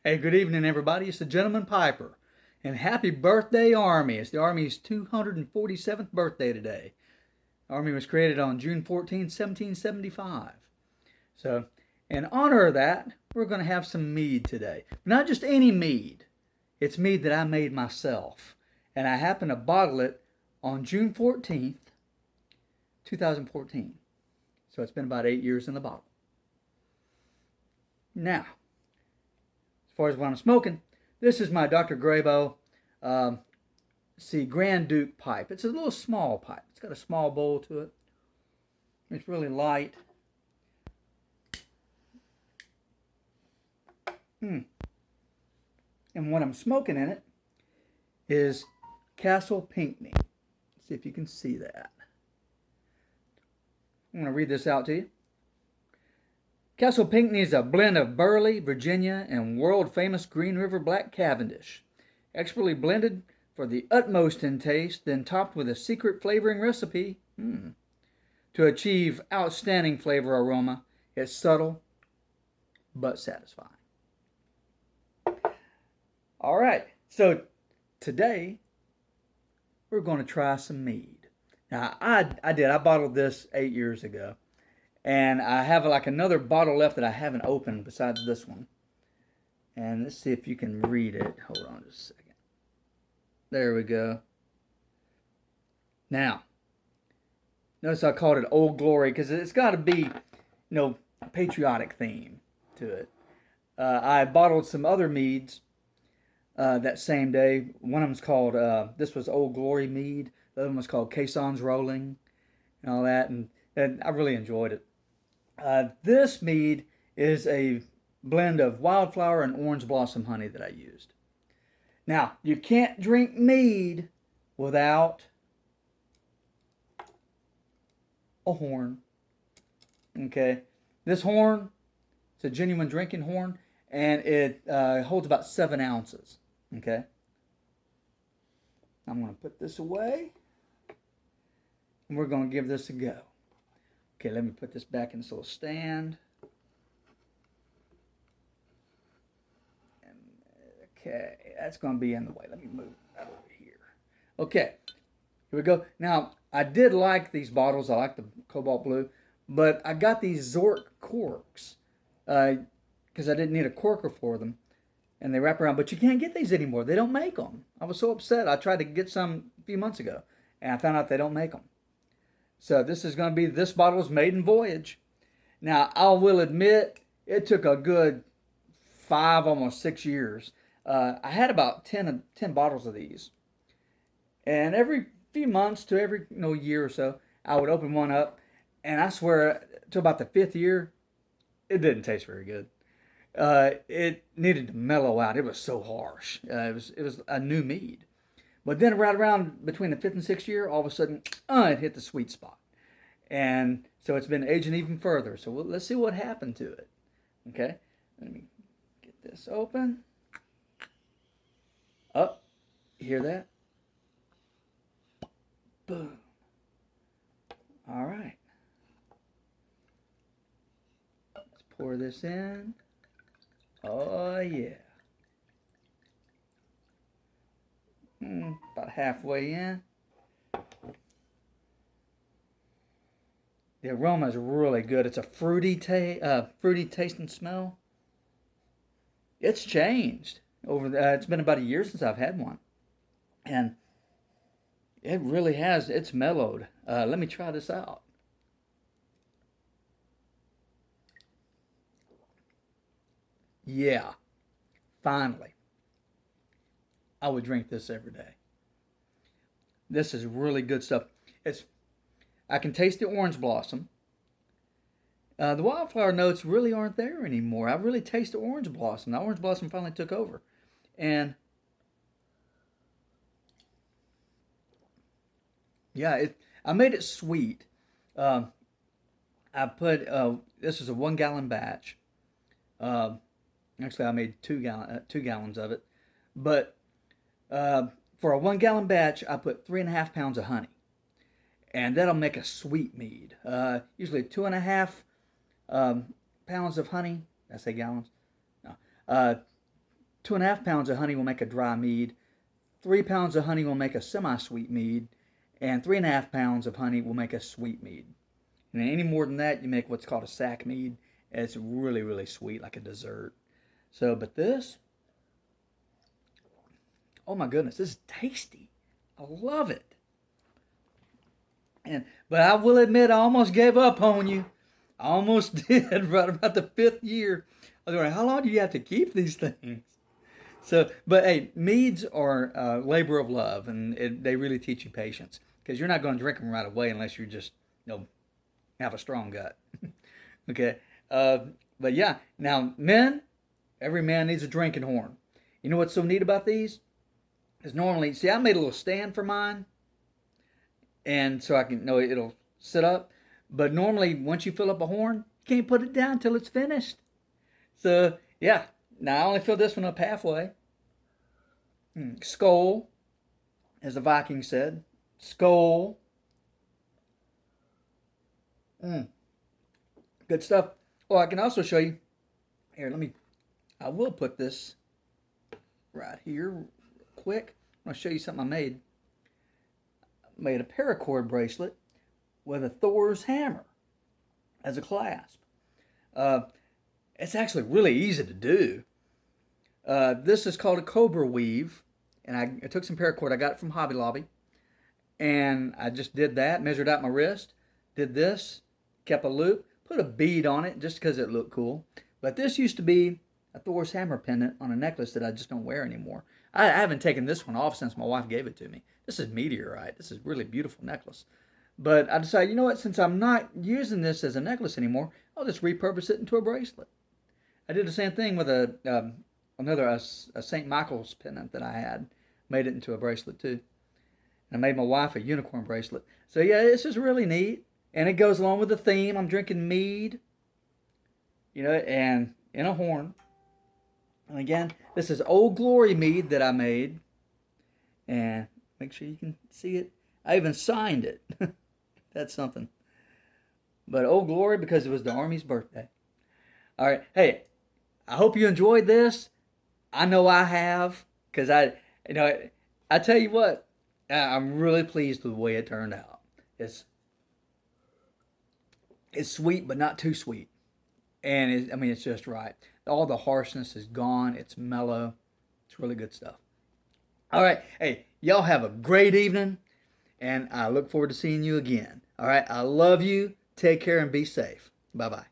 Hey, good evening, everybody. It's the Gentleman Piper. And happy birthday, Army. It's the Army's 247th birthday today. The Army was created on June 14, 1775. So, in honor of that, we're going to have some mead today. Not just any mead. It's mead that I made myself. And I happened to bottle it on June 14th, 2014. So it's been about 8 years in the bottle. Now, as far as what I'm smoking, this is my Dr. Grabo Grand Duke pipe. It's a little small pipe. It's got a small bowl to it. It's really light. And what I'm smoking in it is Castle Pinckney. Let's see if you can see that. I'm going to read this out to you. Castle Pinckney is a blend of Burley, Virginia, and world-famous Green River Black Cavendish, expertly blended for the utmost in taste, then topped with a secret flavoring recipe to achieve outstanding flavor aroma. It's subtle but satisfying. All right, so today we're going to try some mead. Now, I bottled this 8 years ago. And I have like another bottle left that I haven't opened besides this one. And let's see if you can read it. Hold on just a second. There we go. Now, notice I called it Old Glory because it's got to be, a patriotic theme to it. I bottled some other meads that same day. One of them's called, this was Old Glory mead. The other one was called Caissons Rolling and all that. And I really enjoyed it. This mead is a blend of wildflower and orange blossom honey that I used. Now, you can't drink mead without a horn. Okay, this horn, it's a genuine drinking horn, and it holds about 7 ounces. Okay, I'm going to put this away, and we're going to give this a go. Okay, let me put this back in this little stand. Okay, that's going to be in the way. Let me move that over here. Okay, here we go. Now, I did like these bottles. I like the cobalt blue. But I got these Zork corks because I didn't need a corker for them. And they wrap around. But you can't get these anymore. They don't make them. I was so upset. I tried to get some a few months ago. And I found out they don't make them. So this is going to be this bottle's maiden voyage. Now, I will admit, it took a good 5, almost 6 years. I had about 10 bottles of these. And every few months to every year or so, I would open one up. And I swear, to about the 5th year, it didn't taste very good. It needed to mellow out. It was so harsh. It was a new mead. But then right around between the 5th and 6th year, all of a sudden, it hit the sweet spot. And so it's been aging even further. So let's see what happened to it. Okay, let me get this open. Up, you hear that? Boom. All right. Let's pour this in. Oh, yeah. About halfway in. The aroma is really good. It's a fruity taste and smell. It's changed over. It's been about a year since I've had one, and it really has. It's mellowed. Let me try this out. Yeah, finally. I would drink this every day. This is really good stuff. I can taste the orange blossom. The wildflower notes really aren't there anymore. I really taste the orange blossom. The orange blossom finally took over. And yeah, I made it sweet. I put, this is a 1 gallon batch. Actually, I made 2 gallons of it. But for a 1 gallon batch, I put 3.5 pounds of honey. And that'll make a sweet mead. Usually 2.5 pounds of honey. Did I say gallons? No. 2.5 pounds of honey will make a dry mead. 3 pounds of honey will make a semi-sweet mead. And 3.5 pounds of honey will make a sweet mead. And any more than that, you make what's called a sack mead. And it's really, really sweet, like a dessert. So, but this, oh my goodness, this is tasty. I love it. But I will admit, I almost gave up on you. I almost did right about the 5th year. I was going, how long do you have to keep these things? So, but hey, meads are labor of love, and they really teach you patience, because you're not going to drink them right away unless you just, have a strong gut. Okay. But yeah, now men, every man needs a drinking horn. You know what's so neat about these? Is normally, see, I made a little stand for mine, and so I can it'll sit up. But normally, once you fill up a horn, you can't put it down till it's finished. So yeah, now I only filled this one up halfway. Skull, as the Vikings said, skull. Good stuff. Oh, I can also show you. Here, I will put this right here real quick. I'm going to show you something I made. I made a paracord bracelet with a Thor's hammer as a clasp. It's actually really easy to do. This is called a cobra weave. And I took some paracord. I got it from Hobby Lobby. And I just did that, measured out my wrist, did this, kept a loop, put a bead on it just because it looked cool. But this used to be a Thor's hammer pendant on a necklace that I just don't wear anymore. I haven't taken this one off since my wife gave it to me. This is meteorite. This is a really beautiful necklace. But I decided, you know what, since I'm not using this as a necklace anymore, I'll just repurpose it into a bracelet. I did the same thing with a St. Michael's pendant that I had. Made it into a bracelet too. And I made my wife a unicorn bracelet. So yeah, this is really neat. And it goes along with the theme. I'm drinking mead, and in a horn. And again, this is Old Glory mead that I made. And make sure you can see it. I even signed it. That's something. But Old Glory because it was the Army's birthday. All right. Hey, I hope you enjoyed this. I know I have. Because I tell you what, I'm really pleased with the way it turned out. It's sweet, but not too sweet. And it's just right. All the harshness is gone. It's mellow. It's really good stuff. All right. Hey, y'all have a great evening. And I look forward to seeing you again. All right. I love you. Take care and be safe. Bye-bye.